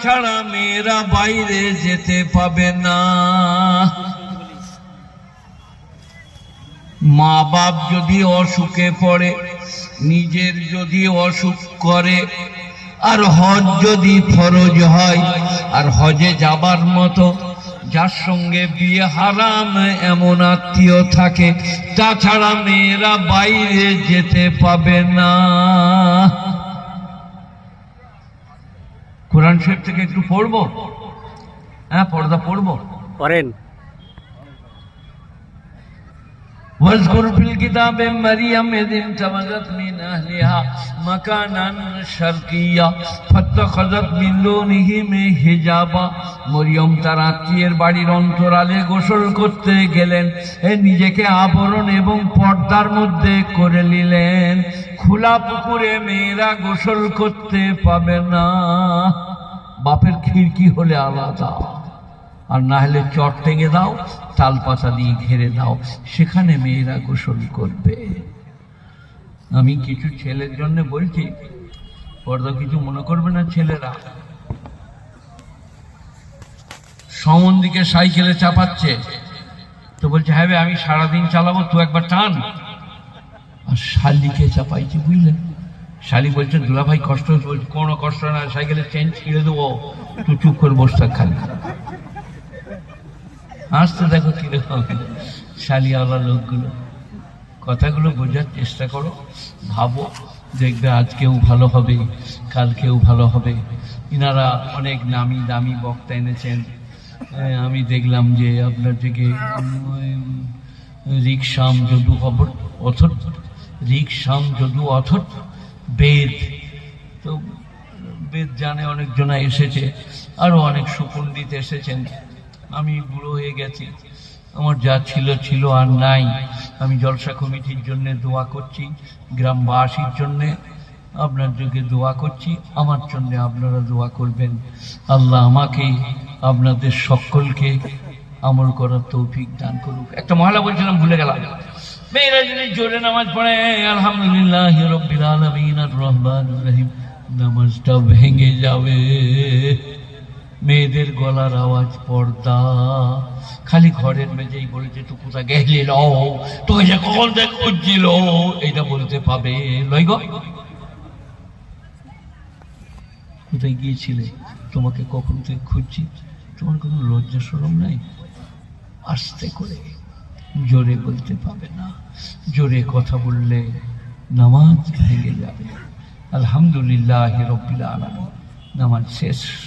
তাছাড়া মেয়েরা বাইরে যেতে পাবে না। মা বাপ যদি অসুখে পড়ে, নিজের যদি অসুখ করে, আর হজ যদি ফরজ হয়, আর হজে যাবার মতো যার সঙ্গে বিয়ে হারাম এমন আত্মীয় থাকে, তাছাড়া মেয়েরা বাইরে যেতে পাবে না। কোরআন শরীফ থেকে একটু পড়বো, হ্যাঁ পর্দা পড়বো, পড়েন। واذكر في الكتاب مريم إذ انتبذت من أهلها مكانا شرقيا فاتخذت من دونهم حجابا। মরিয়ম তার আত্মীয়ের বাড়ির অন্তরালে গোসল করতে গেলেন, নিজেকে আবরণ এবং পর্দার মধ্যে করে নিলেন। খোলা পুকুরে মেয়েরা গোসল করতে পাবে না। বাপের খিড়কি হলে আলাদা, আর না হলে চট টেঙে দাও, তাল পাতা দিয়ে ঘিরে দাও, সেখানে মেয়েরা গোসল করবে। আমি কিছু ছেলের জন্য বলছি, পর্দা কিছু মনে করবে না ছেলেরা। সমন্দিকে সাইকেলে চাপাচ্ছে, তো বলছে হ্যাঁ আমি সারাদিন চালাবো, তুই একবার টান। আর শালিকে চাপাইছে, বুঝলেন? শালি বলছে দুলা ভাই কষ্ট হচ্ছে, বলছে কোনো কষ্ট না, সাইকেলের চেন ছিঁড়ে দেবো, তুই চুপ করে বসে থাক খালি। আসতে দেখো কিরকম শালিওয়ালা লোকগুলো। কথাগুলো বোঝার চেষ্টা করো, ভাবো, দেখবে আজকেও ভালো হবে, কালকেও ভালো হবে। ইনারা অনেক নামি দামি বক্তা এনেছেন। আমি দেখলাম যে আপনার থেকে রিকশাম যদু অথট, রিকশাম যদু অথট বেদ, তো বেদ জানে অনেকজনা এসেছে, আরো অনেক সুপণ্ডিত এসেছেন। আমি বুড়ো হয়ে গেছি, আমার যা ছিল ছিল আর নাই। আমি জলসা কমিটির জন্য দোয়া করছি, গ্রামবাসীর জন্য আপনার যুগে দোয়া করছি, আমার জন্য আপনারা দোয়া করবেন। আল্লাহ আমাকে আপনাদের সকলকে আমল করার তৌফিক দান করুক। একটা মহলা বলছিলাম ভুলে গেলাম। মেয়েরা যদি জোরে নামাজ পড়ে আলহামদুলিল্লাহ রাব্বিল আলামিন আর রহমানির রহিম, নামাজটা ভেঙে যাবে। মেয়েদের গলার আওয়াজ পর্দা, খালি ঘরের মেঝেই বলেছে তুই কোথায় গেছিল, তোকে যে কখন দেখ খুঁজছিল, এইটা বলতে পাবে লয় গো। কোথায় গিয়েছিলে, তোমাকে কখন থেকে খুঁজছি, তোমার কোনো লজ্জা শরম নাই? আস্তে করে, জোরে বলতে পাবে না। জোরে কথা বললে নামাজ ভেঙে যাবে। আলহামদুলিল্লাহ রাব্বিল আলামিন, নামাজ শেষ।